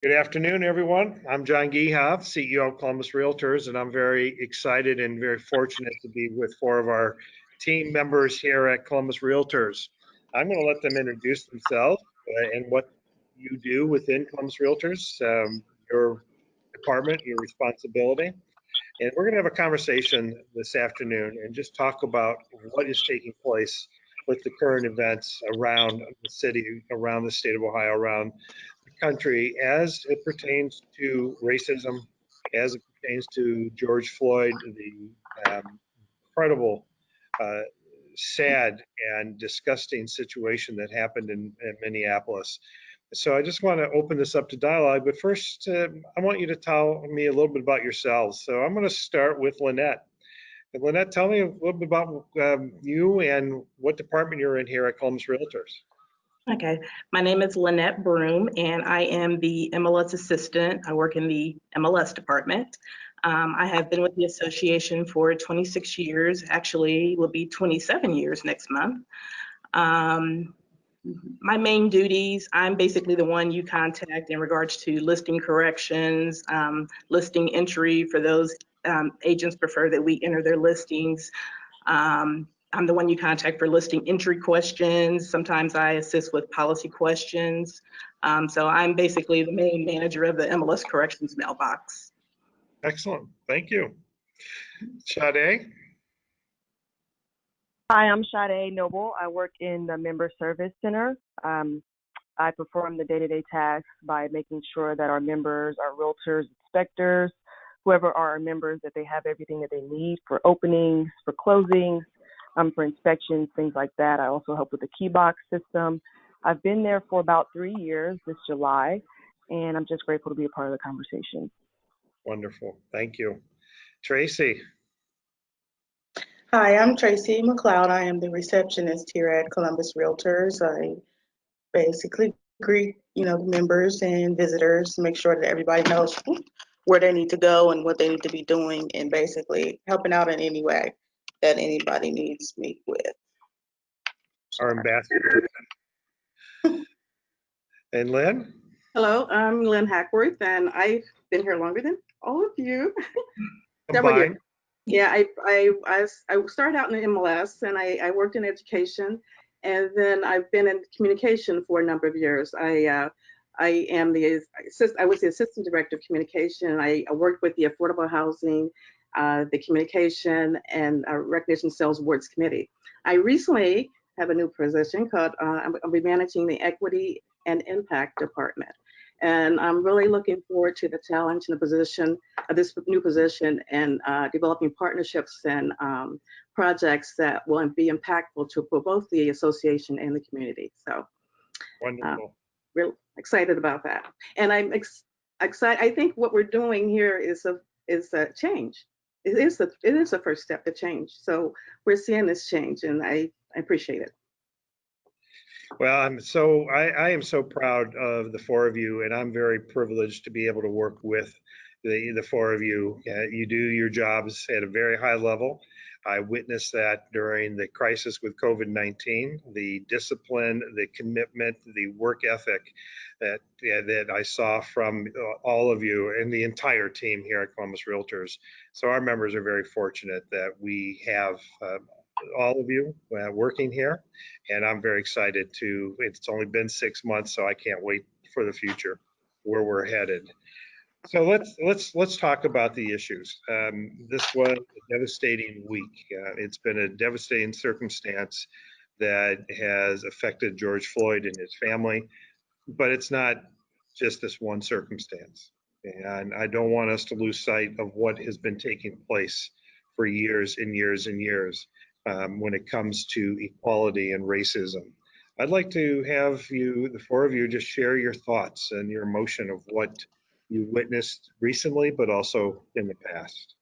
Good afternoon, everyone. I'm John Geha, CEO of Columbus Realtors, and I'm very excited and very fortunate to be with four of our team members here at Columbus Realtors. I'm going to let them introduce themselves and what you do within Columbus Realtors, your department, your responsibility. And we're going to have a conversation this afternoon and just talk about what is taking place with the current events around the city, around the state of Ohio, around the country as it pertains to racism, as it pertains to George Floyd, the incredible, uh, sad, and disgusting situation that happened in Minneapolis. So I just want to open this up to dialogue, but first I want you to tell me a little bit about yourselves. So I'm going to start with Lynnette. And Lynnette, tell me a little bit about you and what department you're in here at Columbus Realtors. Okay, my name is Lynnette Broom, and I am the MLS assistant. I work in the MLS department. I have been with the association for 26 years, actually will be 27 years next month. My main duties, I'm basically the one you contact in regards to listing corrections, listing entry for those agents prefer that we enter their listings. I'm the one you contact for listing entry questions. Sometimes I assist with policy questions. So I'm basically the main manager of the MLS corrections mailbox. Excellent, thank you. Sade? Hi, I'm Sade Noble. I work in the Member Service Center. I perform the day-to-day tasks by making sure that our members, our realtors, inspectors, whoever are our members, that they have everything that they need for openings, for closings, for inspections, things like that. I also help with the key box system. I've been there for about 3 years this July, and I'm just grateful to be a part of the conversation. Wonderful, thank you. Tracy? Hi, I'm Tracy McCloud. I am the receptionist here at Columbus Realtors. I basically greet, the members and visitors, make sure that everybody knows where they need to go and what they need to be doing, and basically helping out in any way that anybody needs me with. Our ambassador. And Lynn? Hello, I'm Lynn Hackworth, and I've been here longer than all of you. Several years. Yeah, I started out in the MLS, and I worked in education, and then I've been in communication for a number of years. I was the assistant director of communication. I worked with the affordable housing, the communication, and recognition sales awards committee. I recently have a new position called I'll be managing the equity and impact department. And I'm really looking forward to the challenge and the position of this new position, and developing partnerships and projects that will be impactful for both the association and the community. So wonderful. Real excited about that. And I'm excited. I think what we're doing here is a change. It is the first step to change. So we're seeing this change, and I appreciate it. Well, I am so proud of the four of you, and I'm very privileged to be able to work with the four of you. You do your jobs at a very high level. I witnessed that during the crisis with COVID-19, the discipline, the commitment, the work ethic that I saw from all of you and the entire team here at Columbus Realtors. So our members are very fortunate that we have all of you working here, and I'm very excited to. It's only been 6 months, so I can't wait for the future, where we're headed. So let's talk about the issues. This was a devastating week. It's been a devastating circumstance that has affected George Floyd and his family, but it's not just this one circumstance. And I don't want us to lose sight of what has been taking place for years and years and years. When it comes to equality and racism. I'd like to have you, the four of you, just share your thoughts and your emotion of what you witnessed recently, but also in the past.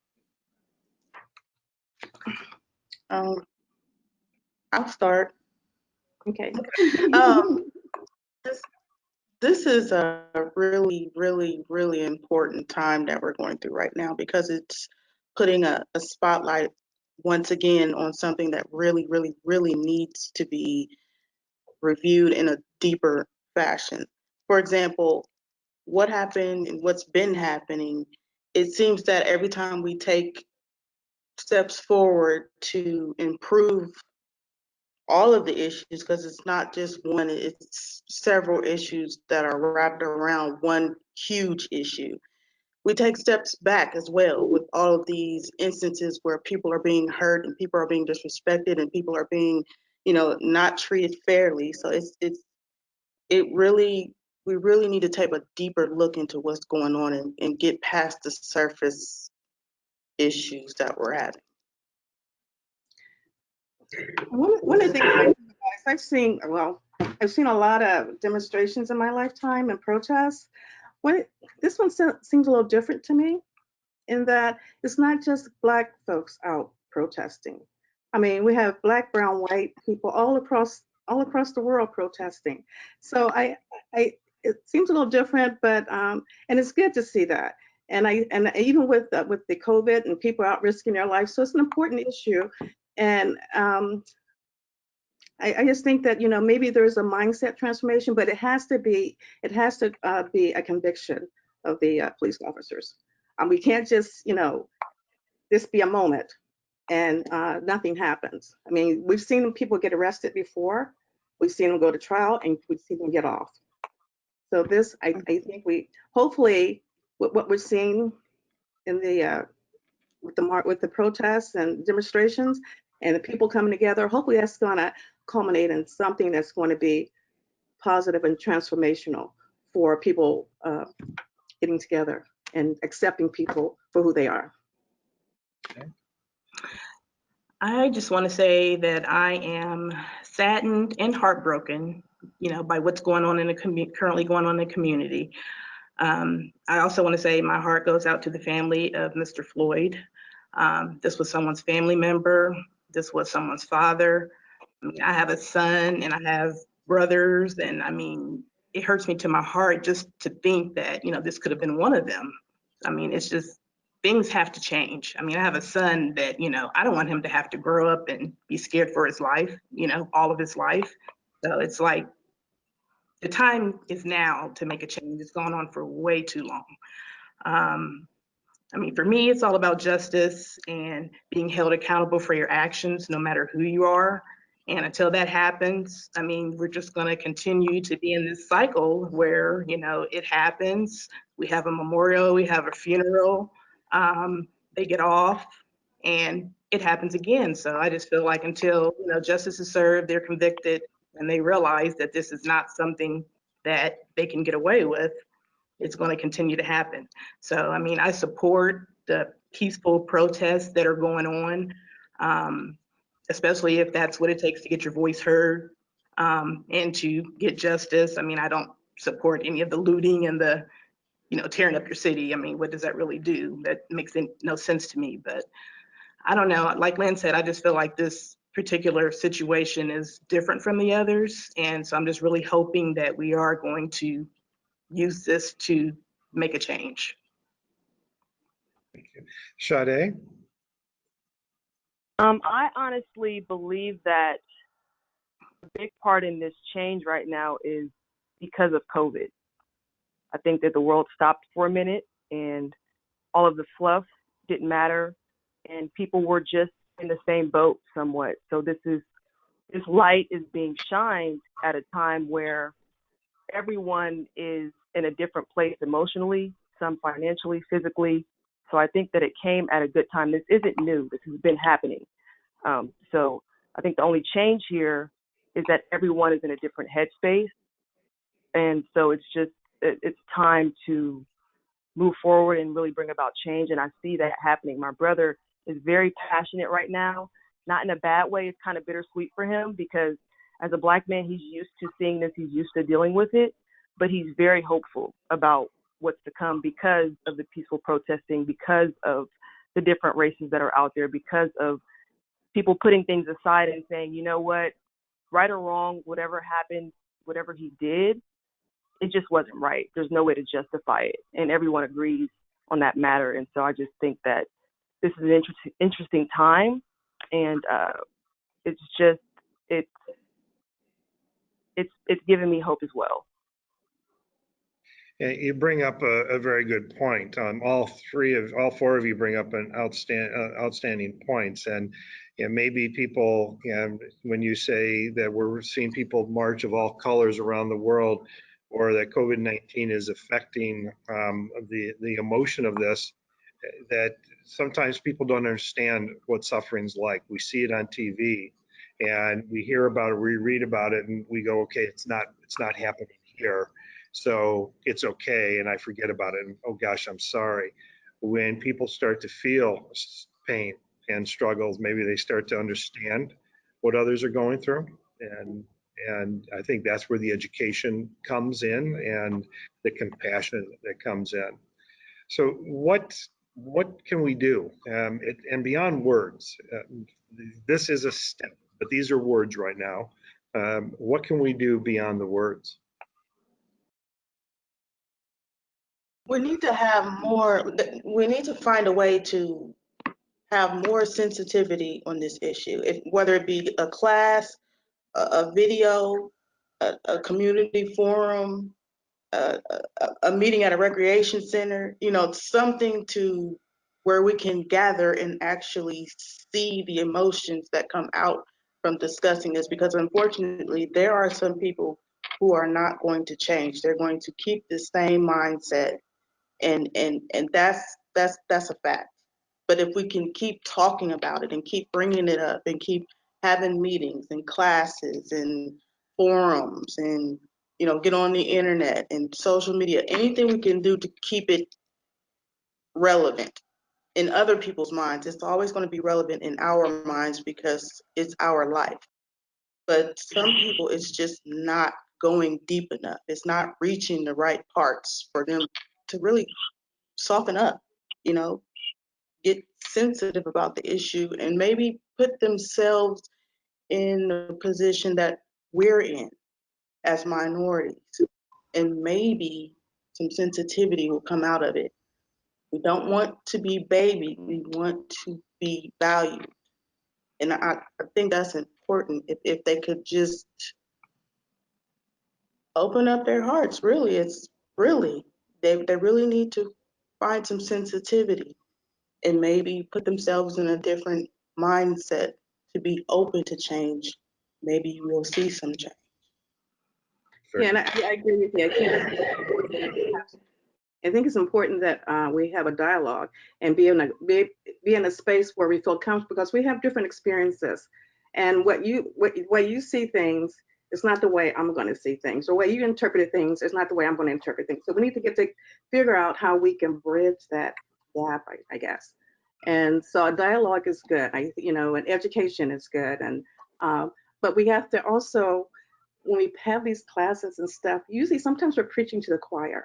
I'll start. Okay. This is a really, really, really important time that we're going through right now, because it's putting a spotlight once again on something that really, really, really needs to be reviewed in a deeper fashion. For example, what happened and what's been happening, it seems that every time we take steps forward to improve all of the issues, because it's not just one, it's several issues that are wrapped around one huge issue. We take steps back as well with all of these instances where people are being hurt and people are being disrespected and people are being, not treated fairly. So we really need to take a deeper look into what's going on and get past the surface issues that we're having. One of the things I've seen, I've seen a lot of demonstrations in my lifetime and protests. This one seems a little different to me in that it's not just Black folks out protesting. I mean, we have Black, brown, white people all across the world protesting. So it seems a little different, but and it's good to see that. And even with the COVID and people out risking their lives, so it's an important issue. And I just think that maybe there's a mindset transformation, but it has to be a conviction of the police officers. We can't just this be a moment and nothing happens. I mean, we've seen people get arrested before, we've seen them go to trial, and we've seen them get off. So this, I think we hopefully what we're seeing in the with the protests and demonstrations and the people coming together, hopefully that's going to culminate in something that's going to be positive and transformational for people getting together and accepting people for who they are. Okay. I just want to say that I am saddened and heartbroken, by what's going on currently going on in the community. I also want to say my heart goes out to the family of Mr. Floyd. This was someone's family member. This was someone's father. I mean, I have a son and I have brothers, and I mean, it hurts me to my heart just to think that, this could have been one of them. I mean, it's just, things have to change. I mean, I have a son that, I don't want him to have to grow up and be scared for his life, all of his life. So it's like, the time is now to make a change. It's gone on for way too long. I mean, for me, it's all about justice and being held accountable for your actions, no matter who you are. And until that happens, I mean, we're just going to continue to be in this cycle where, it happens. We have a memorial, we have a funeral, they get off, and it happens again. So I just feel like until, justice is served, they're convicted, and they realize that this is not something that they can get away with, it's going to continue to happen. So, I mean, I support the peaceful protests that are going on, especially if that's what it takes to get your voice heard, and to get justice. I mean, I don't support any of the looting and the, tearing up your city. I mean, what does that really do? That makes no sense to me. But I don't know. Like Lynn said, I just feel like this particular situation is different from the others. And so I'm just really hoping that we are going to use this to make a change. Thank you. Sade? I honestly believe that a big part in this change right now is because of COVID. I think that the world stopped for a minute and all of the fluff didn't matter and people were just in the same boat somewhat. So this light is being shined at a time where everyone is in a different place emotionally, some financially, physically. So I think that it came at a good time. This isn't new. This has been happening. So I think the only change here is that everyone is in a different headspace. And so it's time to move forward and really bring about change. And I see that happening. My brother is very passionate right now, not in a bad way. It's kind of bittersweet for him because as a Black man, he's used to seeing this. He's used to dealing with it, but he's very hopeful about what's to come because of the peaceful protesting, because of the different races that are out there, because of people putting things aside and saying, you know what, right or wrong, whatever happened, whatever he did, it just wasn't right. There's no way to justify it. And everyone agrees on that matter. And so I just think that this is an interesting time. And it's given me hope as well. You bring up a very good point. All four of you bring up an outstanding points. And maybe people, when you say that we're seeing people march of all colors around the world, or that COVID-19 is affecting the emotion of this, that sometimes people don't understand what suffering's like. We see it on TV, and we hear about it, we read about it, and we go, okay, it's not happening here, so it's okay, and I forget about it, and oh gosh, I'm sorry. When people start to feel pain and struggles, maybe they start to understand what others are going through, and I think that's where the education comes in and the compassion that comes in. So what can we do? And beyond words, this is a step, but these are words right now. What can we do beyond the words? We need to have more, we need to find a way to have more sensitivity on this issue, whether it be a class, a video, a community forum, a meeting at a recreation center, something to where we can gather and actually see the emotions that come out from discussing this, because unfortunately there are some people who are not going to change. They're going to keep the same mindset, and that's a fact. But if we can keep talking about it and keep bringing it up and keep having meetings and classes and forums and get on the internet and social media, anything we can do to keep it relevant in other people's minds. It's always going to be relevant in our minds because it's our life. But some people, it's just not going deep enough. It's not reaching the right parts for them to really soften up, get sensitive about the issue, and maybe put themselves in the position that we're in as minorities. And maybe some sensitivity will come out of it. We don't want to be babied. We want to be valued. And I think that's important. If they could just open up their hearts, really, they really need to find some sensitivity and maybe put themselves in a different mindset to be open to change. Maybe you will see some change. Yeah, and I agree with you. I think it's important that we have a dialogue and be in a space where we feel comfortable, because we have different experiences, and way you see things is not the way I'm going to see things, or way you interpret things is not the way I'm going to interpret things. So we need to get to figure out how we can bridge that gap, I guess. And so a dialogue is good, and education is good, and but we have to also, when we have these classes and stuff, usually sometimes we're preaching to the choir.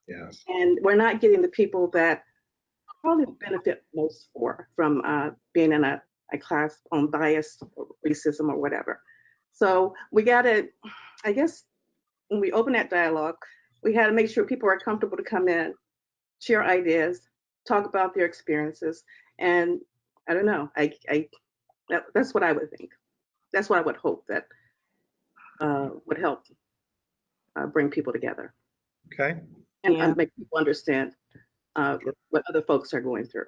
Yes. And we're not getting the people that probably benefit most from being in a class on bias or racism or whatever. So we got to, I guess, when we open that dialogue, we had to make sure people are comfortable to come in, share ideas, talk about their experiences. And I don't know, that's what I would think. That's what I would hope that would help bring people together. Okay. And make people understand what other folks are going through.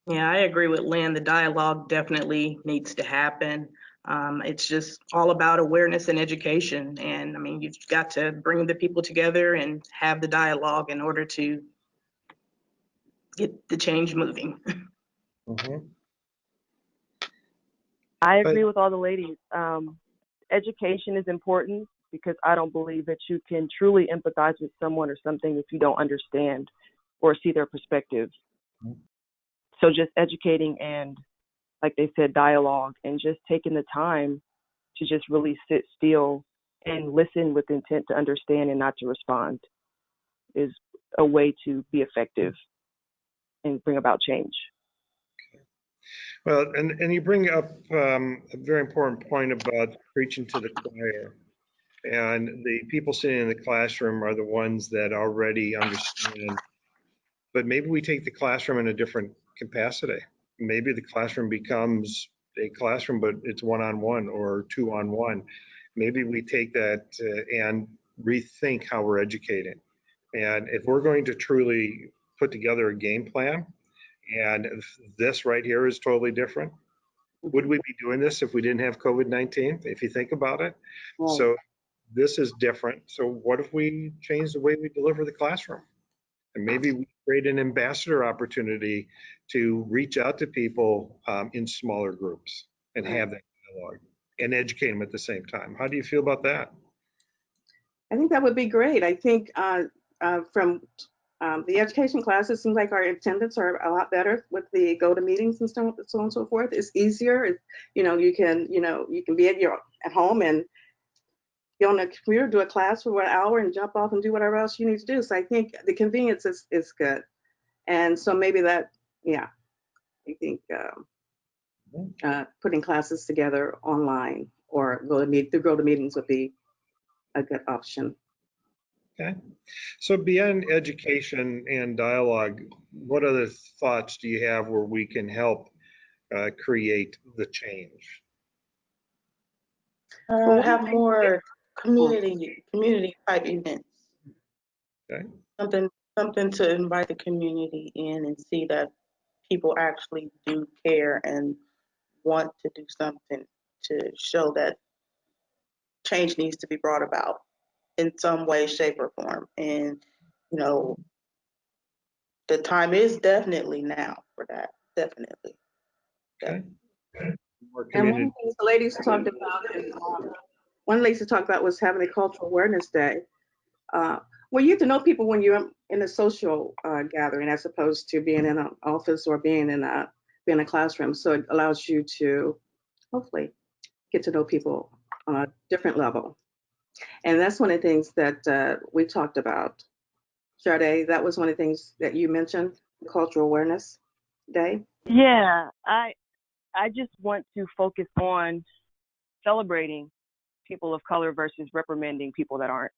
Yeah, I agree with Lynn. The dialogue definitely needs to happen. It's just all about awareness and education. And I mean, you've got to bring the people together and have the dialogue in order to get the change moving. Mm-hmm. I agree with all the ladies. Education is important, because I don't believe that you can truly empathize with someone or something if you don't understand or see their perspective. Mm-hmm. So just educating and, like they said, dialogue, and just taking the time to just really sit still and listen with intent to understand and not to respond is a way to be effective and bring about change. Well, and you bring up a very important point about preaching to the choir. And the people sitting in the classroom are the ones that already understand. But maybe we take the classroom in a different capacity. Maybe the classroom becomes a classroom, but it's one-on-one or two-on-one. Maybe we take that and rethink how we're educating. And if we're going to truly put together a game plan, and this right here is totally different, would we be doing this if we didn't have COVID-19? If you think about it. Right. So this is different. So what if we change the way we deliver the classroom? And maybe we create an ambassador opportunity to reach out to people in smaller groups and have that dialogue and educate them at the same time. How do you feel about that? I think that would be great. I think from the education class, it seems like our attendance are a lot better with the go to meetings and so on and so forth. It's easier. You can be at home and be on the computer, do a class for 1 hour and jump off and do whatever else you need to do. So I think the convenience is good. And so maybe that, yeah, I think putting classes together online or go to meetings would be a good option. Okay. So beyond education and dialogue, what other thoughts do you have where we can help create the change? Have more community type events. Okay. Something to invite the community in and see that people actually do care and want to do something to show that change needs to be brought about in some way, shape, or form. And, you know, the time is definitely now for that. Definitely. Okay. More And one community. of the things the ladies talked about, and one lady talked about was having a cultural awareness day. Well, you get to know people when you're in a social gathering as opposed to being in an office or being in a classroom. So it allows you to hopefully get to know people on a different level. And that's one of the things that we talked about. Sade, that was one of the things that you mentioned, Cultural Awareness Day. Yeah, I just want to focus on celebrating people of color versus reprimanding people that aren't.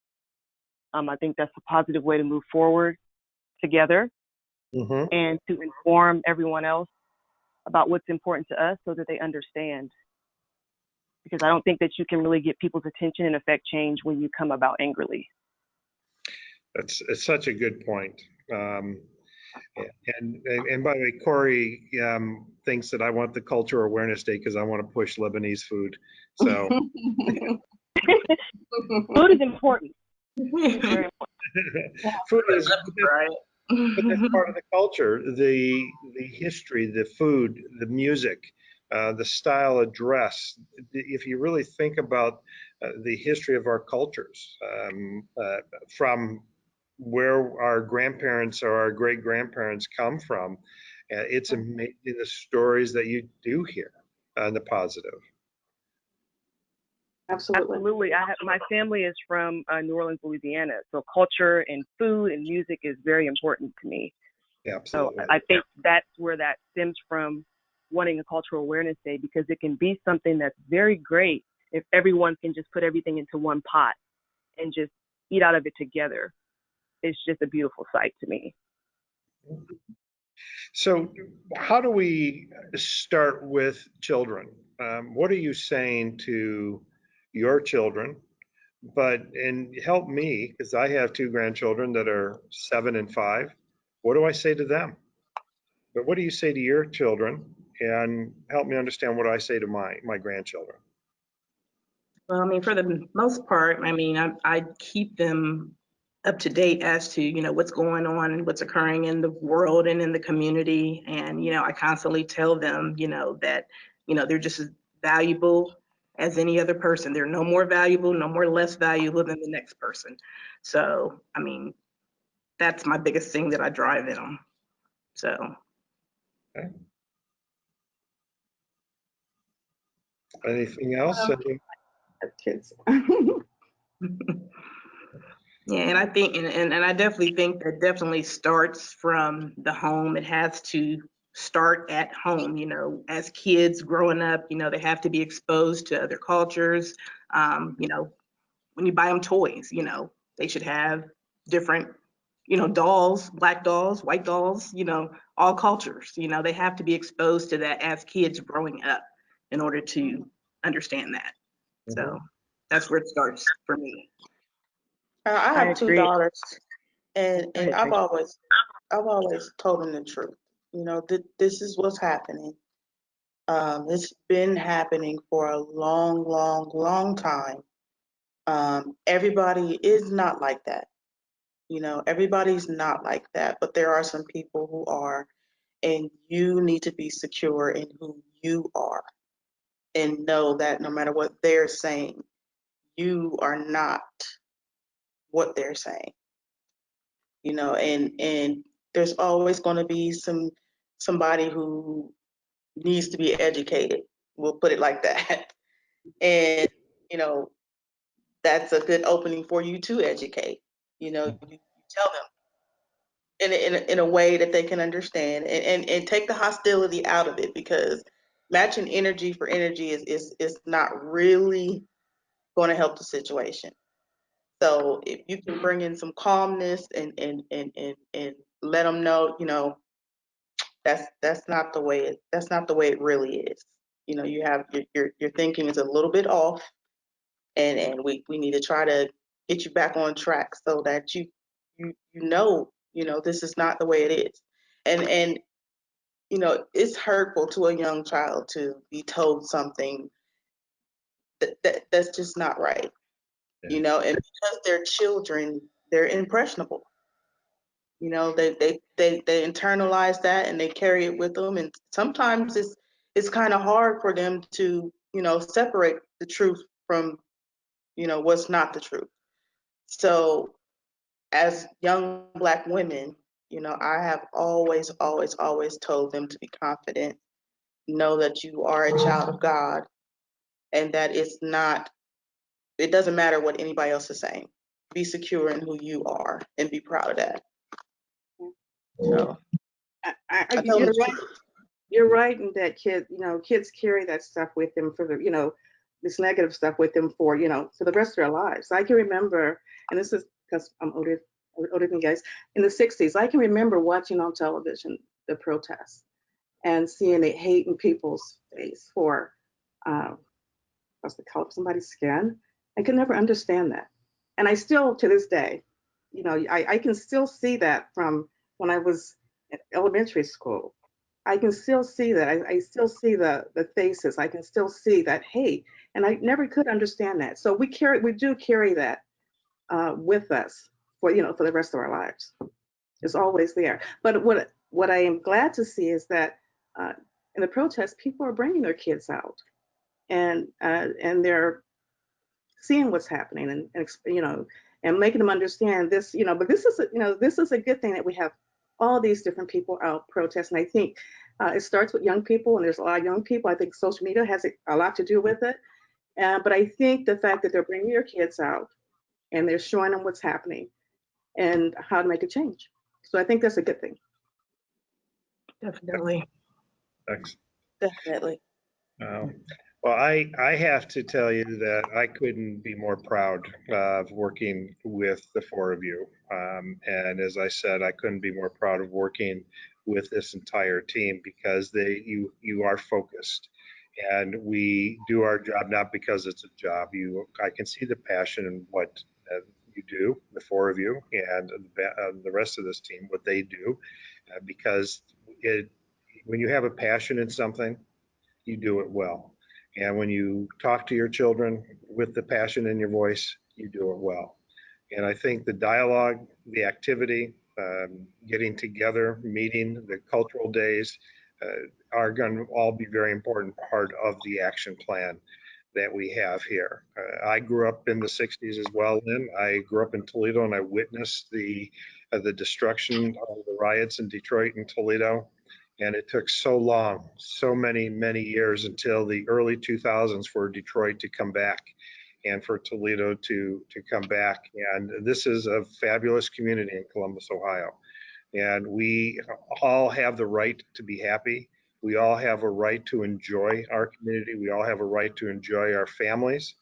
I think that's a positive way to move forward together Mm-hmm. and to inform everyone else about what's important to us so that they understand. Because I don't think that you can really get people's attention and affect change when you come about angrily. It's such a good point. And by the way, Corey thinks that I want the Cultural Awareness Day because I want to push Lebanese food. So Food is important. It's very important. food is, Right. but that's part of the culture, the history, the food, the music, the style of dress. If you really think about the history of our cultures, from where our grandparents or our great grandparents come from, it's amazing the stories that you do hear on the positive. Absolutely. My family is from New Orleans, Louisiana, so culture and food and music is very important to me. Absolutely. So I think that's where that stems from, wanting a cultural awareness day, because it can be something that's very great if everyone can just put everything into one pot and just eat out of it together. It's just a beautiful sight to me. So how do we start with children? What are you saying to your children? And help me, because I have 2 grandchildren that are 7 and 5. What do I say to them? But what do you say to your children? And help me understand what I say to my grandchildren. Well, I mean, for the most part, I mean, I keep them up to date as to, what's going on and what's occurring in the world and in the community. And, I constantly tell them, that, they're just as valuable as any other person. They're no more valuable, no more less valuable than the next person. So, I mean, that's my biggest thing that I drive in them. So. Okay. Anything else? Kids. Yeah, and I think, and I definitely think that definitely starts from the home. It has to start at home, as kids growing up, they have to be exposed to other cultures. When you buy them toys, they should have different, dolls, black dolls, white dolls, all cultures, they have to be exposed to that as kids growing up in order to understand that. So that's where it starts for me. I I have two agree. daughters, Go and ahead, Tracy. I've always told them the truth. You know, this is what's happening. It's been happening for a long, long, long time. Everybody is not like that. You know, everybody's not like that, but there are some people who are, and you need to be secure in who you are and know that no matter what they're saying, you are not what they're saying. You know, and there's always going to be somebody who needs to be educated. We'll put it like that. And you know, that's a good opening for you to educate. You know, you tell them in a way that they can understand, and take the hostility out of it, because matching energy for energy is not really going to help the situation. So if you can bring in some calmness and let them know, you know, that's not the way it really is. You know, you have your thinking is a little bit off, and we need to try to get you back on track so that you know this is not the way it is. And you know, it's hurtful to a young child to be told something that's just not right. You know, and because they're children, they're impressionable. You know, they internalize that and they carry it with them, and sometimes it's kind of hard for them to, you know, separate the truth from, you know, what's not the truth. So as young Black women, you know, I have always, always, always told them to be confident, know that you are a child of God, and that it doesn't matter what anybody else is saying. Be secure in who you are and be proud of that. So I tell them You're the right. truth. You're right in that kids carry that stuff with them for this negative stuff with them for, for the rest of their lives. I can remember, and this is because I'm older than you guys, in the 60s, I can remember watching on television the protests and seeing the hate in people's face for, what's the color of somebody's skin. I could never understand that. And I still, to this day, I can still see that from when I was at elementary school. I can still see that. I still see the faces. I can still see that hate, and I never could understand that. So we do carry that with us for the rest of our lives. It's always there. But what I am glad to see is that in the protests, people are bringing their kids out, and they're seeing what's happening, and making them understand this. But this is a good thing that we have all these different people out protesting. I think it starts with young people, and there's a lot of young people. I think social media has a lot to do with it. But I think the fact that they're bringing your kids out and they're showing them what's happening and how to make a change. So I think that's a good thing. Definitely. Thanks. Definitely. Well, I have to tell you that I couldn't be more proud of working with the four of you. And as I said, I couldn't be more proud of working with this entire team, because you are focused, and we do our job not because it's a job. I can see the passion in what you do, the four of you, and the rest of this team, what they do, because when you have a passion in something, you do it well. And when you talk to your children with the passion in your voice, you do it well. And I think the dialogue, the activity, getting together, meeting, the cultural days are going to all be very important part of the action plan that we have here. I grew up in the 60s as well, Lynn. I grew up in Toledo, and I witnessed the destruction of the riots in Detroit and Toledo. And it took so long, so many, many years until the early 2000s for Detroit to come back and for Toledo to come back. And this is a fabulous community in Columbus, Ohio. And we all have the right to be happy. We all have a right to enjoy our community. We all have a right to enjoy our families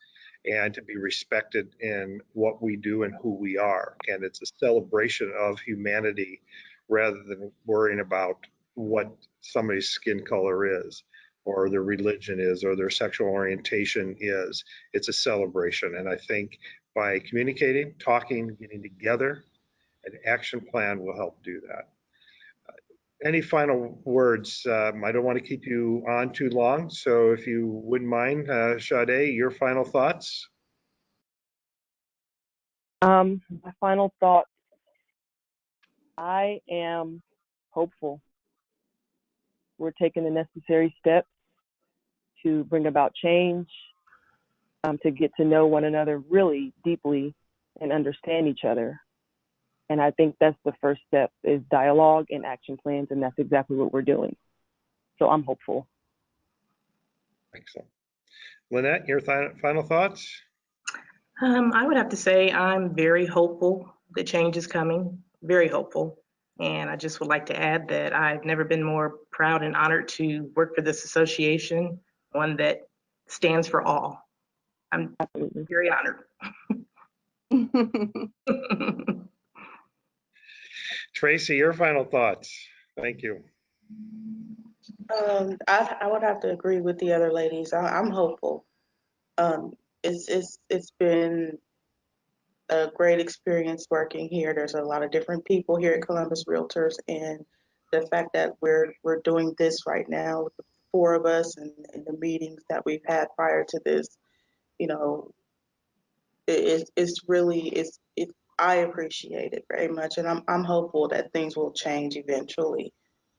and to be respected in what we do and who we are. And it's a celebration of humanity rather than worrying about what somebody's skin color is, or their religion is, or their sexual orientation is. It's a celebration. And I think by communicating, talking, getting together. An action plan will help do that. Any final words? I don't want to keep you on too long, so if you wouldn't mind, Sade, your final thoughts? My final thought, I am hopeful. We're taking the necessary steps to bring about change, to get to know one another really deeply and understand each other. And I think that's the first step is dialogue and action plans, and that's exactly what we're doing. So I'm hopeful. Excellent. Lynnette, your final thoughts? I would have to say I'm very hopeful that change is coming, very hopeful. And I just would like to add that I've never been more proud and honored to work for this association, one that stands for all. I'm Absolutely. very honored. Tracy, your final thoughts? Thank you. I would have to agree with the other ladies. I'm hopeful. It's been a great experience working here. There's a lot of different people here at Columbus Realtors, and the fact that we're doing this right now with the four of us and the meetings that we've had prior to this, you know, it's really I appreciate it very much, and I'm hopeful that things will change eventually.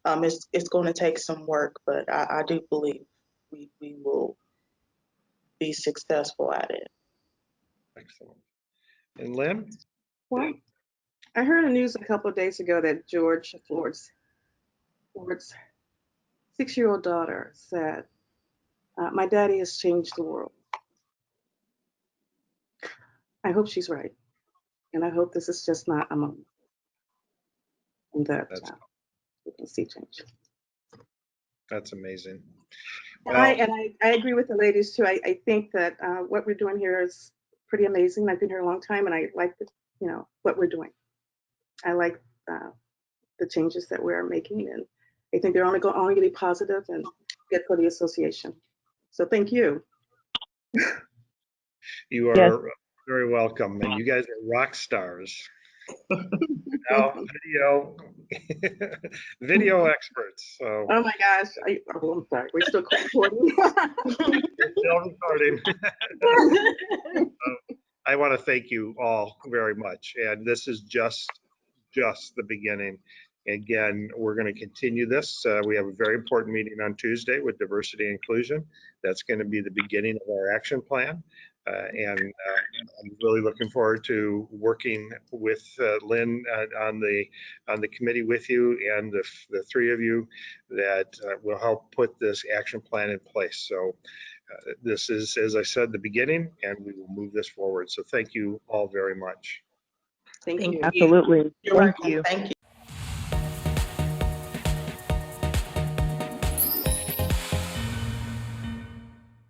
It's going to take some work, but I do believe we will be successful at it. Excellent. And Lynn? Well, I heard the news a couple of days ago that George Floyd's 6-year-old daughter said, my daddy has changed the world. I hope she's right. And I hope this is just not a moment and that we can see change. That's amazing. And, Well, I agree with the ladies too. I think that what we're doing here is pretty amazing. I've been here a long time, and I like what we're doing. I like the changes that we're making, and I think they're only going to be positive and good for the association. So thank you. you are very welcome, and you guys are rock stars. Now, video experts. So. Oh my gosh! I'm sorry. We're still recording. Still recording. I want to thank you all very much, and this is just the beginning. Again, we're going to continue this. We have a very important meeting on Tuesday with diversity and inclusion. That's going to be the beginning of our action plan. And I'm really looking forward to working with Lynn on the committee with you and the three of you that will help put this action plan in place. So this is, as I said, the beginning, and we will move this forward. So thank you all very much. Thank you. Absolutely. You're Thank welcome. you. Thank you.